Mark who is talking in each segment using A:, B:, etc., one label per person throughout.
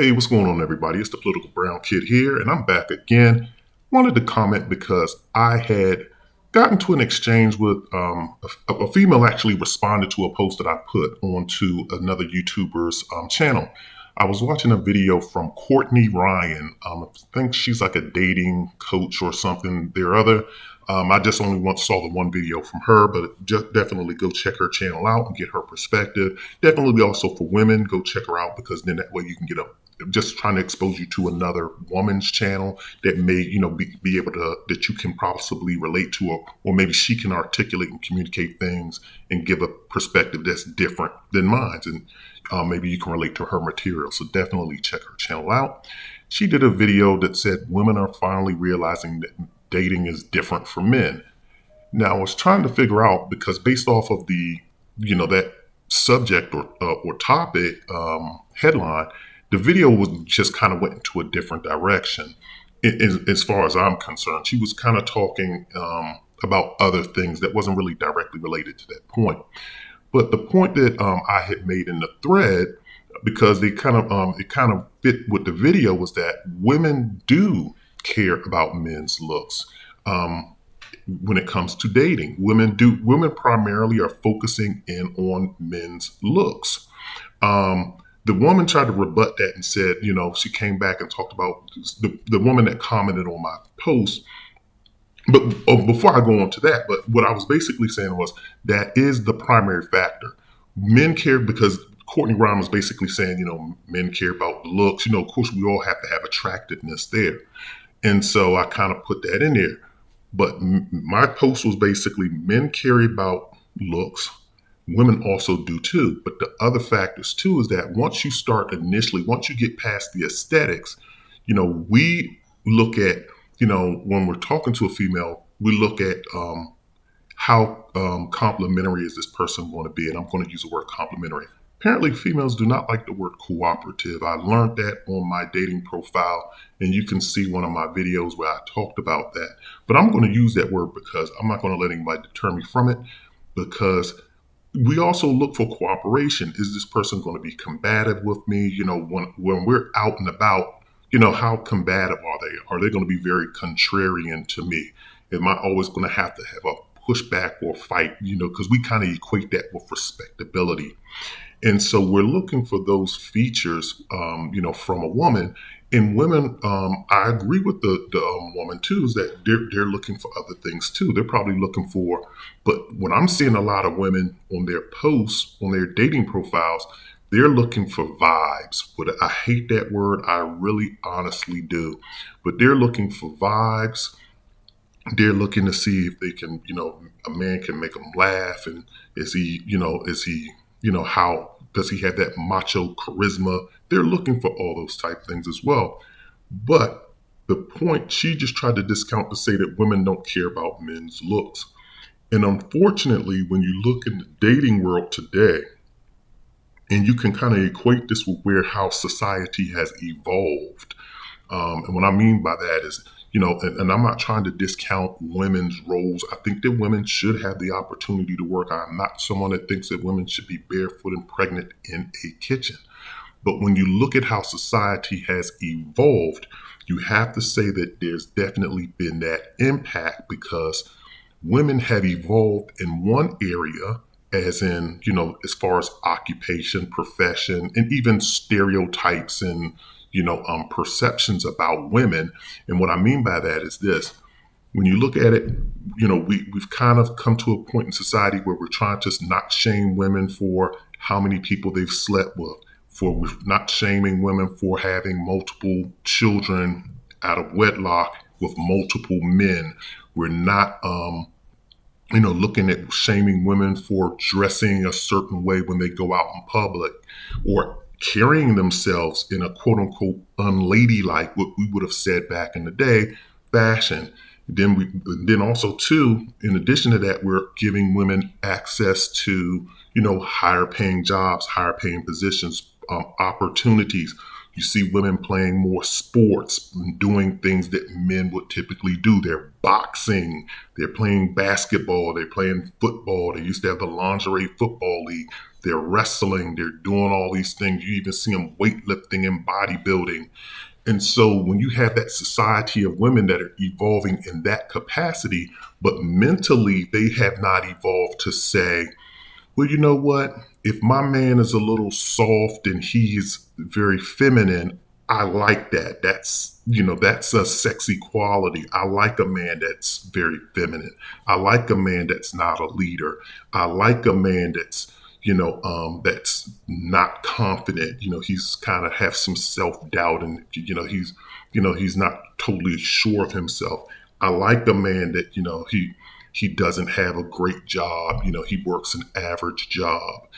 A: Hey, what's going on, everybody? It's the Political Brown Kid here, and I'm back again. Wanted to comment because I had gotten to an exchange with a female actually responded to a post that I put onto another YouTuber's channel. I was watching a video from Courtney Ryan. I think she's like a dating coach or something there other. I just only once saw the one video from her, but just definitely go check her channel out and get her perspective. Definitely also for women, go check her out because then that way you can get a just trying to expose you to another woman's channel that may, be able to, that you can possibly relate to, or maybe she can articulate and communicate things and give a perspective that's different than mine. And maybe you can relate to her material. So definitely check her channel out. She did a video that said women are finally realizing that dating is different for men. Now I was trying to figure out because based off of that subject or topic headline, the video was just kind of went into a different direction. As far as I'm concerned, she was kind of talking about other things that wasn't really directly related to that point. But the point that I had made in the thread, because it kind of fit with the video, was that women do care about men's looks. When it comes to dating, women primarily are focusing in on men's looks. The woman tried to rebut that and said, she came back and talked about the woman that commented on my post. But before I go on to that, but what I was basically saying was that is the primary factor. Men care because Courtney Ryan was basically saying, men care about the looks. Of course, we all have to have attractiveness there. And so I kind of put that in there. But my post was basically men care about looks. Women also do too. But the other factors too is that once you get past the aesthetics, we look at, when we're talking to a female, we look at how complimentary is this person going to be. And I'm going to use the word complimentary. Apparently, females do not like the word cooperative. I learned that on my dating profile, and you can see one of my videos where I talked about that. But I'm going to use that word because I'm not going to let anybody deter me from it, because we also look for cooperation. Is this person going to be combative with me? When we're out and about, how combative are they? Are they going to be very contrarian to me? Am I always going to have a pushback or fight? Because we kind of equate that with respectability. And so we're looking for those features, from a woman. And women, I agree with the woman too, is that they're looking for other things too. They're probably looking for, but when I'm seeing a lot of women on their posts, on their dating profiles, they're looking for vibes. But I hate that word. I really honestly do. But they're looking for vibes. They're looking to see if they can, a man can make them laugh. And how does he have that macho charisma? They're looking for all those type things as well. But the point, she just tried to discount to say that women don't care about men's looks. And unfortunately, when you look in the dating world today, and you can kind of equate this with how society has evolved. And what I mean by that is, and I'm not trying to discount women's roles. I think that women should have the opportunity to work. I'm not someone that thinks that women should be barefoot and pregnant in a kitchen. But when you look at how society has evolved, you have to say that there's definitely been that impact, because women have evolved in one area, as in, as far as occupation, profession, and even stereotypes and perceptions about women. And what I mean by that is this: when you look at it, we've kind of come to a point in society where we're trying to not shame women for how many people they've slept with, for we're not shaming women for having multiple children out of wedlock with multiple men. We're not, looking at shaming women for dressing a certain way when they go out in public, or carrying themselves in a quote unquote unladylike, what we would have said back in the day, fashion. Then also too, in addition to that, we're giving women access to, higher paying jobs, higher paying positions, opportunities. You see women playing more sports, doing things that men would typically do. They're boxing, they're playing basketball, they're playing football. They used to have the lingerie football league. they're wrestling, they're doing all these things. You even see them weightlifting and bodybuilding. And so when you have that society of women that are evolving in that capacity, but mentally they have not evolved to say, well, you know what? If my man is a little soft and he's very feminine, I like that. That's a sexy quality. I like a man that's very feminine. I like a man that's not a leader. I like a man that's not confident. He's kind of have some self-doubt and, he's not totally sure of himself. I like a man that, he doesn't have a great job. He works an average job.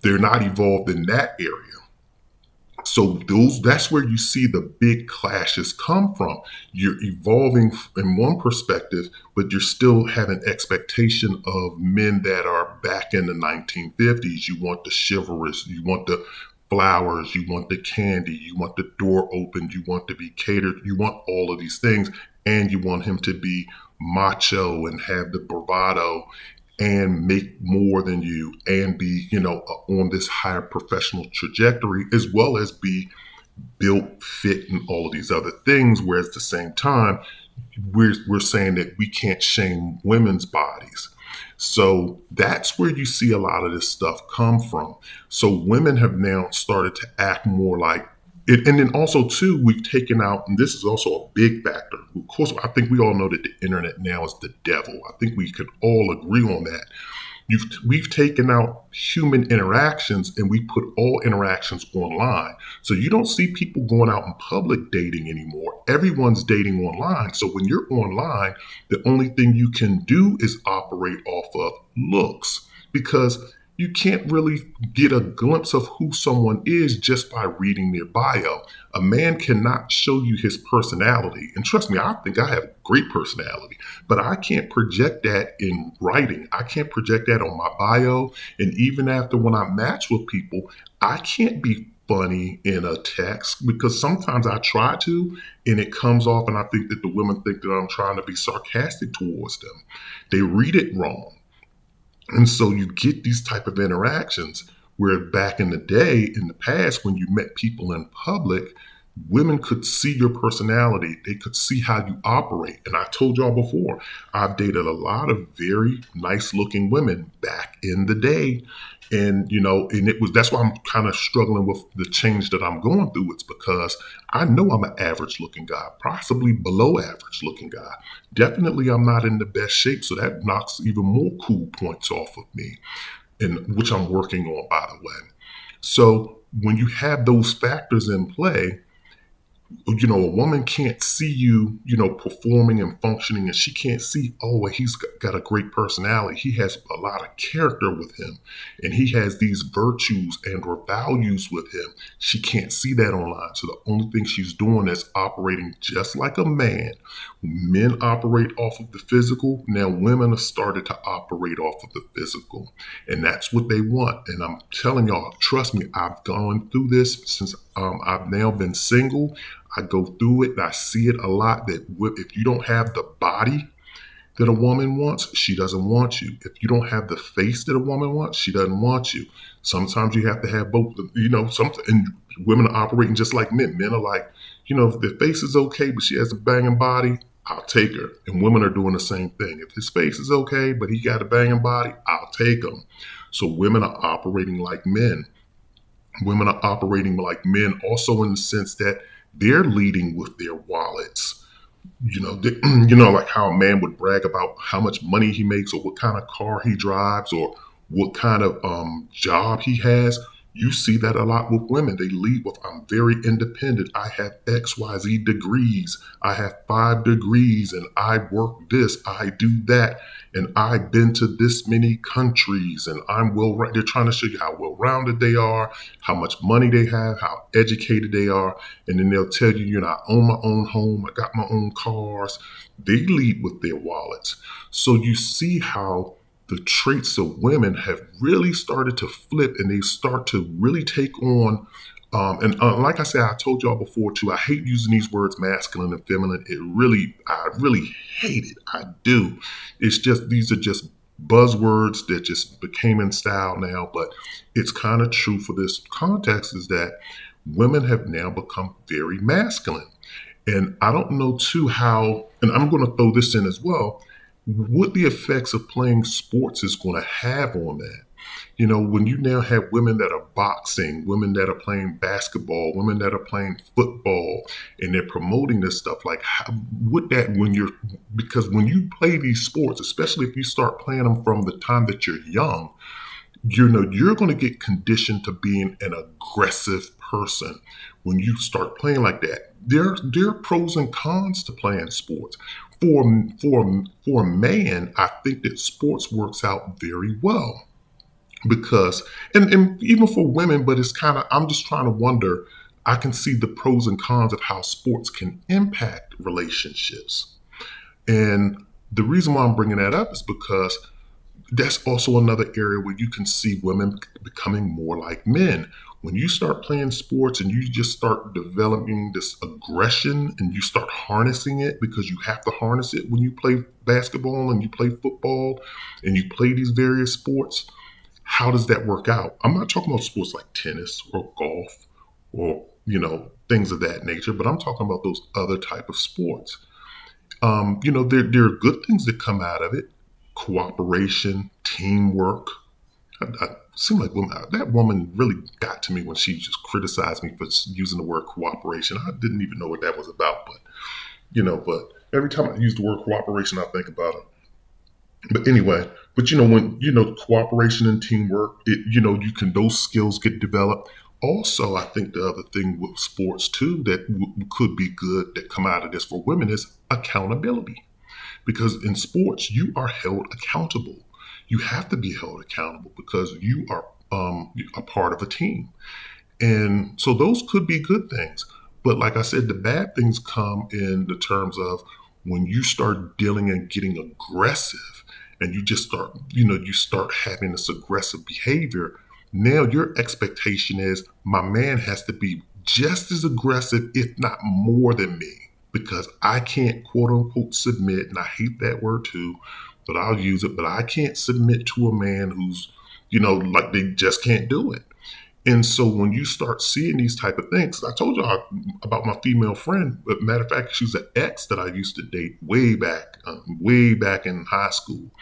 A: They're not evolved in that area. So that's where you see the big clashes come from. You're evolving in one perspective, but you're still having expectation of men that are back in the 1950s. You want the chivalrous, you want the flowers, you want the candy, you want the door opened, you want to be catered, you want all of these things, and you want him to be macho and have the bravado and make more than you and be, on this higher professional trajectory, as well as be built, fit, and all of these other things. Whereas at the same time, we're saying that we can't shame women's bodies. So that's where you see a lot of this stuff come from. So women have now started to act more like it. And then also too, we've taken out, and this is also a big factor. Of course, I think we all know that the internet now is the devil. I think we could all agree on that. We've taken out human interactions and we put all interactions online. So you don't see people going out in public dating anymore. Everyone's dating online. So when you're online, the only thing you can do is operate off of looks, because you can't really get a glimpse of who someone is just by reading their bio. A man cannot show you his personality. And trust me, I think I have a great personality, but I can't project that in writing. I can't project that on my bio. And even after when I match with people, I can't be funny in a text, because sometimes I try to and it comes off and I think that the women think that I'm trying to be sarcastic towards them. They read it wrong. And so you get these type of interactions where back in the day, in the past, when you met people in public, women could see your personality. They could see how you operate. And I told y'all before, I've dated a lot of very nice looking women back in the day. And, that's why I'm kind of struggling with the change that I'm going through. It's because I know I'm an average looking guy, possibly below average looking guy. Definitely I'm not in the best shape. So that knocks even more cool points off of me, and which I'm working on, by the way. So when you have those factors in play, a woman can't see you, performing and functioning, and she can't see, oh, well, he's got a great personality. He has a lot of character with him, and he has these virtues and or values with him. She can't see that online. So the only thing she's doing is operating just like a man. Men operate off of the physical. Now women have started to operate off of the physical, and that's what they want. And I'm telling y'all, trust me, I've gone through this since I've now been single. I go through it and I see it a lot, that if you don't have the body that a woman wants, she doesn't want you. If you don't have the face that a woman wants, she doesn't want you. Sometimes you have to have both, and women are operating just like men. Men are like, if the face is okay, but she has a banging body, I'll take her. And women are doing the same thing. If his face is okay, but he got a banging body, I'll take him. So women are operating like men. Women are operating like men also in the sense that they're leading with their wallets. Like how a man would brag about how much money he makes or what kind of car he drives or what kind of job he has. You see that a lot with women. They lead with, I'm very independent. I have XYZ degrees. I have 5 degrees and I work this, I do that. And I've been to this many countries and they're trying to show you how well-rounded they are, how much money they have, how educated they are. And then they'll tell you, I own my own home. I got my own cars. They lead with their wallets. So you see how the traits of women have really started to flip, and they start to really take on, like I said, I told y'all before too, I hate using these words masculine and feminine. I really hate it. I do. It's just, these are just buzzwords that just became in style now, but it's kind of true for this context is that women have now become very masculine. And I don't know too how, and I'm going to throw this in as well, what the effects of playing sports is going to have on that. You know, when you now have women that are boxing, women that are playing basketball, women that are playing football, and they're promoting this stuff, like how, what that when you're because when you play these sports, especially if you start playing them from the time that you're young, you know you're going to get conditioned to being an aggressive person when you start playing like that. There are pros and cons to playing sports. For a man, I think that sports works out very well because and even for women, but it's kind of I'm just trying to wonder. I can see the pros and cons of how sports can impact relationships. And the reason why I'm bringing that up is because that's also another area where you can see women becoming more like men. When you start playing sports and you just start developing this aggression and you start harnessing it because you have to harness it when you play basketball and you play football and you play these various sports, how does that work out? I'm not talking about sports like tennis or golf or, things of that nature, but I'm talking about those other type of sports. There are good things that come out of it: cooperation, teamwork. I seem like that woman really got to me when she just criticized me for using the word cooperation. I didn't even know what that was about, but every time I use the word cooperation, I think about it. But anyway, when cooperation and teamwork, you can those skills get developed. Also, I think the other thing with sports too that could be good that come out of this for women is accountability. Because in sports, you are held accountable. You have to be held accountable because you are a part of a team. And so those could be good things. But like I said, the bad things come in the terms of when you start dealing and getting aggressive and you just start, you start having this aggressive behavior. Now your expectation is my man has to be just as aggressive, if not more than me, because I can't quote unquote submit. And I hate that word too, but I'll use it. But I can't submit to a man who's, like they just can't do it. And so when you start seeing these type of things, I told y'all about my female friend. But matter of fact, she was an ex that I used to date way back in high school.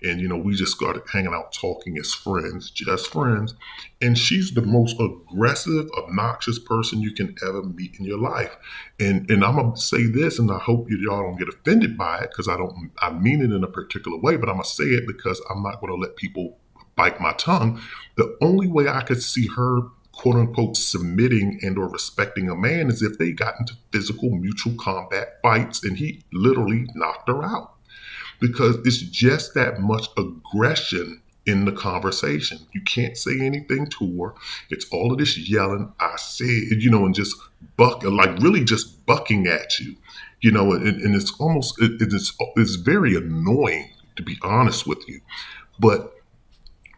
A: And we just started hanging out, talking as friends, just friends. And she's the most aggressive, obnoxious person you can ever meet in your life. And I'm gonna say this, and I hope y'all don't get offended by it, because I mean it in a particular way, but I'm gonna say it because I'm not gonna let people bite my tongue. The only way I could see her quote unquote submitting and or respecting a man is if they got into physical mutual combat fights and he literally knocked her out, because it's just that much aggression in the conversation. You can't say anything to her. It's all of this yelling, I say, and just really just bucking at you, and it's almost, it's very annoying, to be honest with you. But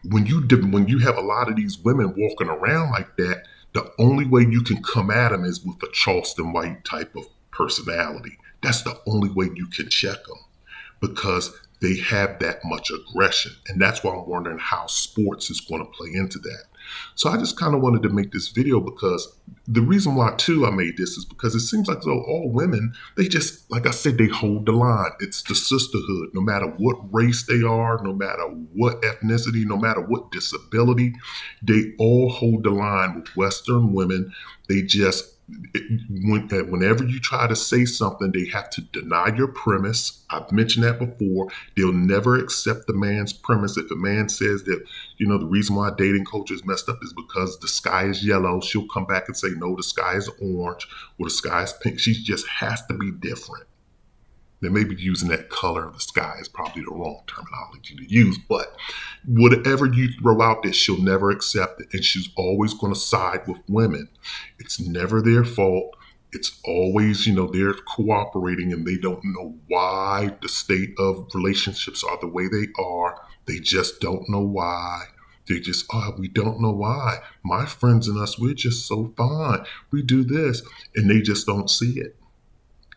A: when you have a lot of these women walking around like that, the only way you can come at them is with a Charleston White type of personality. That's the only way you can check them, because they have that much aggression. And that's why I'm wondering how sports is going to play into that. So I just kind of wanted to make this video because the reason why too I made this is because it seems like though all women, they just, like I said, they hold the line. It's the sisterhood, no matter what race they are, no matter what ethnicity, no matter what disability, they all hold the line with Western women. They just, whenever you try to say something, they have to deny your premise. I've mentioned that before. They'll never accept the man's premise. If a man says that, the reason why dating culture is messed up is because the sky is yellow, she'll come back and say, no, the sky is orange or the sky is pink. She just has to be different. They may be using that color of the sky is probably the wrong terminology to use, but whatever you throw out there, she'll never accept it. And she's always going to side with women. It's never their fault. It's always, they're cooperating and they don't know why the state of relationships are the way they are. They just don't know why. They just, we don't know why. My friends and us, we're just so fine. We do this. And they just don't see it.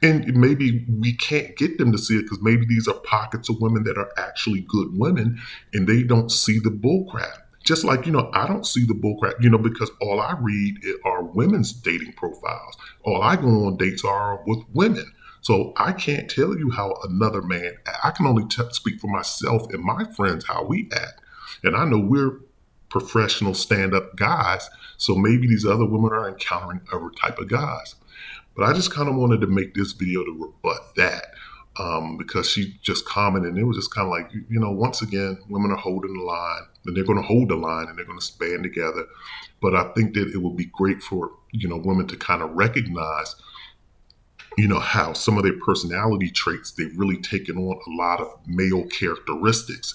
A: And maybe we can't get them to see it because maybe these are pockets of women that are actually good women and they don't see the bullcrap. Just like, I don't see the bullcrap, because all I read are women's dating profiles. All I go on dates are with women. So I can't tell you how another man, I can only speak for myself and my friends how we act. And I know we're professional stand up guys. So maybe these other women are encountering other type of guys. But I just kind of wanted to make this video to rebut that because she just commented, and it was just kind of like, once again, women are holding the line, and they're going to hold the line, and they're going to band together. But I think that it would be great for, women to kind of recognize, how some of their personality traits, they've really taken on a lot of male characteristics.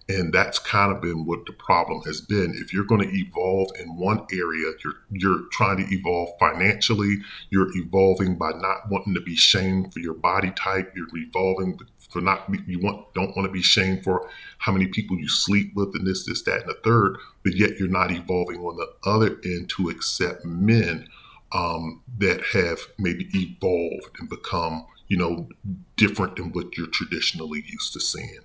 A: And that's kind of been what the problem has been. If you're going to evolve in one area, you're trying to evolve financially. You're evolving by not wanting to be shamed for your body type. You're evolving for don't want to be shamed for how many people you sleep with and this, that, and the third. But yet you're not evolving on the other end to accept men that have maybe evolved and become, different than what you're traditionally used to seeing.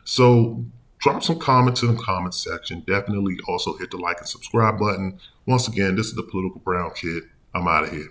A: So drop some comments in the comment section. Definitely also hit the like and subscribe button. Once again, this is the Political Brown Kid. I'm out of here.